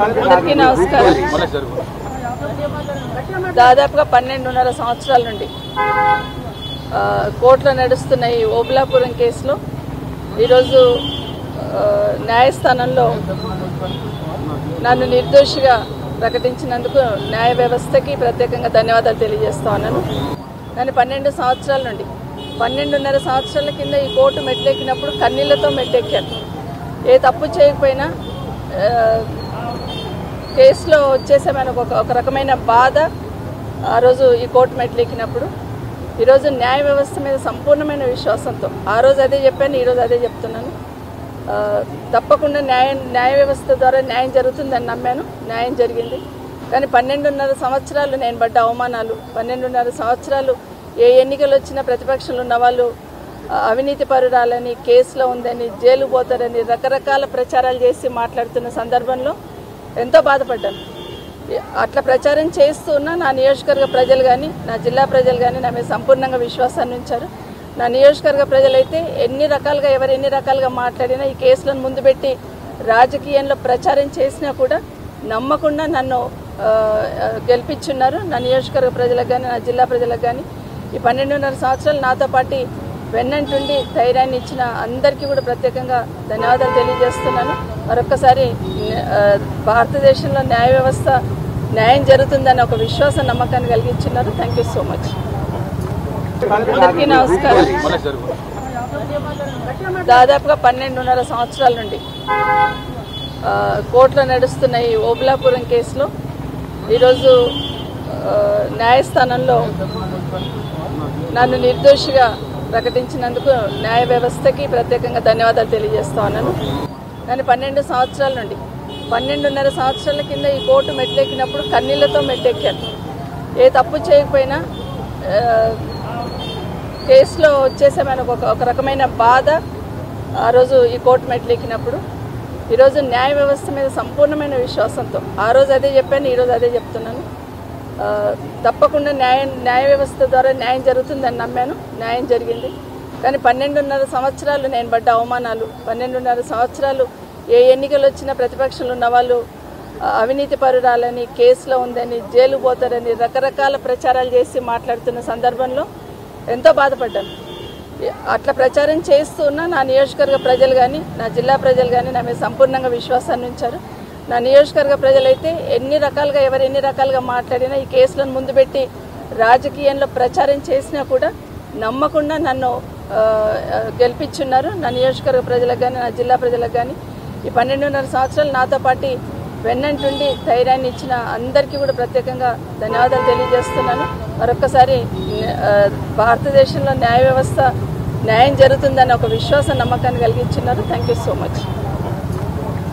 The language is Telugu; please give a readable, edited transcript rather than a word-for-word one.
అందరికీ నమస్కారం. దాదాపుగా 12.5 సంవత్సరాల నుండి కోర్టులో నడుస్తున్న ఈ ఓబులాపురం కేసులో ఈరోజు న్యాయస్థానంలో నన్ను నిర్దోషిగా ప్రకటించినందుకు న్యాయ వ్యవస్థకి ప్రత్యేకంగా ధన్యవాదాలు తెలియజేస్తా ఉన్నాను. నేను 12 సంవత్సరాల నుండి 12.5 సంవత్సరాల కింద ఈ కోర్టు మెట్లెక్కినప్పుడు కన్నీళ్లతో మెట్లెక్కాను. ఏ తప్పు చేయకపోయినా కేసులో వచ్చేసామని ఒక రకమైన బాధ ఆ రోజు ఈ కోర్టు మెట్లెక్కినప్పుడు. ఈరోజు న్యాయ వ్యవస్థ మీద సంపూర్ణమైన విశ్వాసంతో ఆ రోజు అదే చెప్పాను, ఈరోజు అదే చెప్తున్నాను. తప్పకుండా న్యాయ వ్యవస్థ ద్వారా న్యాయం జరుగుతుందని నమ్మాను. న్యాయం జరిగింది. కానీ 12.5 సంవత్సరాలు నేను పడ్డ అవమానాలు, 12.5 సంవత్సరాలు ఏ ఎన్నికలు వచ్చినా ప్రతిపక్షంలో ఉన్న వాళ్ళు అవినీతి పరురాలని, కేసులో ఉందని, జైలు పోతారని రకరకాల ప్రచారాలు చేసి మాట్లాడుతున్న సందర్భంలో ఎంతో బాధపడ్డాను. అట్లా ప్రచారం చేస్తున్నా నా నియోజకవర్గ ప్రజలు కానీ, నా జిల్లా ప్రజలు కానీ నా మీద సంపూర్ణంగా విశ్వాసాన్ని ఉంచారు. నా నియోజకవర్గ ప్రజలైతే ఎన్ని రకాలుగా మాట్లాడినా, ఈ కేసులను ముందు పెట్టి రాజకీయంలో ప్రచారం చేసినా కూడా నమ్మకుండా నన్ను గెలిపించున్నారు. నా నియోజకవర్గ ప్రజలకు కానీ, నా జిల్లా ప్రజలకు కానీ ఈ 12.5 సంవత్సరాలు నాతో పాటు వెన్నంటుండి ధైర్యాన్ని ఇచ్చిన అందరికీ కూడా ప్రత్యేకంగా ధన్యవాదాలు తెలియజేస్తున్నాను. మరొక్కసారి భారతదేశంలో న్యాయ వ్యవస్థ న్యాయం జరుగుతుందని ఒక విశ్వాస నమ్మకాన్ని కలిగించున్నారు. Thank you so much. అందరికీ నమస్కారం. దాదాపుగా 12.5 సంవత్సరాల నుండి కోర్టులో నడుస్తున్న ఈ ఓబులాపురం కేసులో ఈరోజు న్యాయస్థానంలో నన్ను నిర్దోషిగా ప్రకటించినందుకు న్యాయ వ్యవస్థకి ప్రత్యేకంగా ధన్యవాదాలు తెలియజేస్తా ఉన్నాను. నేను 12 సంవత్సరాల నుండి 12.5 సంవత్సరాల కింద ఈ కోర్టు మెట్లెక్కినప్పుడు కన్నీళ్లతో మెట్లెక్కాను. ఏ తప్పు చేయకపోయినా కేసులో వచ్చేసామని ఒక రకమైన బాధ ఆ రోజు ఈ కోర్టు మెట్లెక్కినప్పుడు. ఈరోజు న్యాయ వ్యవస్థ మీద సంపూర్ణమైన విశ్వాసంతో ఆ రోజు అదే చెప్పాను, ఈరోజు అదే చెప్తున్నాను. తప్పకుండా న్యాయ వ్యవస్థ ద్వారా న్యాయం జరుగుతుందని నమ్మాను. న్యాయం జరిగింది. కానీ 12.5 సంవత్సరాలు నేను పడ్డ అవమానాలు, 12.5 సంవత్సరాలు ఏ ఎన్నికలు వచ్చినా ప్రతిపక్షంలో ఉన్న వాళ్ళు అవినీతి పరురాలని, కేసులో ఉందని, జైలు పోతారని రకరకాల ప్రచారాలు చేసి మాట్లాడుతున్న సందర్భంలో ఎంతో బాధపడ్డాను. అట్లా ప్రచారం చేస్తున్నా నా నియోజకవర్గ ప్రజలు కానీ, నా జిల్లా ప్రజలు కానీ నా మీద సంపూర్ణంగా విశ్వాసాన్ని ఉంచారు. నా నియోజకవర్గ ప్రజలైతే ఎన్ని రకాలుగా మాట్లాడినా, ఈ కేసులను ముందు పెట్టి రాజకీయంలో ప్రచారం చేసినా కూడా నమ్మకుండా నన్ను గెలిపించున్నారు. నా నియోజకవర్గ ప్రజలకు కానీ, నా జిల్లా ప్రజలకు కానీ ఈ 12.5 సంవత్సరాలు నాతో పాటు వెన్నంటుండి ధైర్యాన్ని ఇచ్చిన అందరికీ కూడా ప్రత్యేకంగా ధన్యవాదాలు తెలియజేస్తున్నాను. మరొక్కసారి భారతదేశంలో న్యాయ వ్యవస్థ న్యాయం జరుగుతుందని ఒక విశ్వాస నమ్మకాన్ని కలిగించున్నారు. Thank you so much.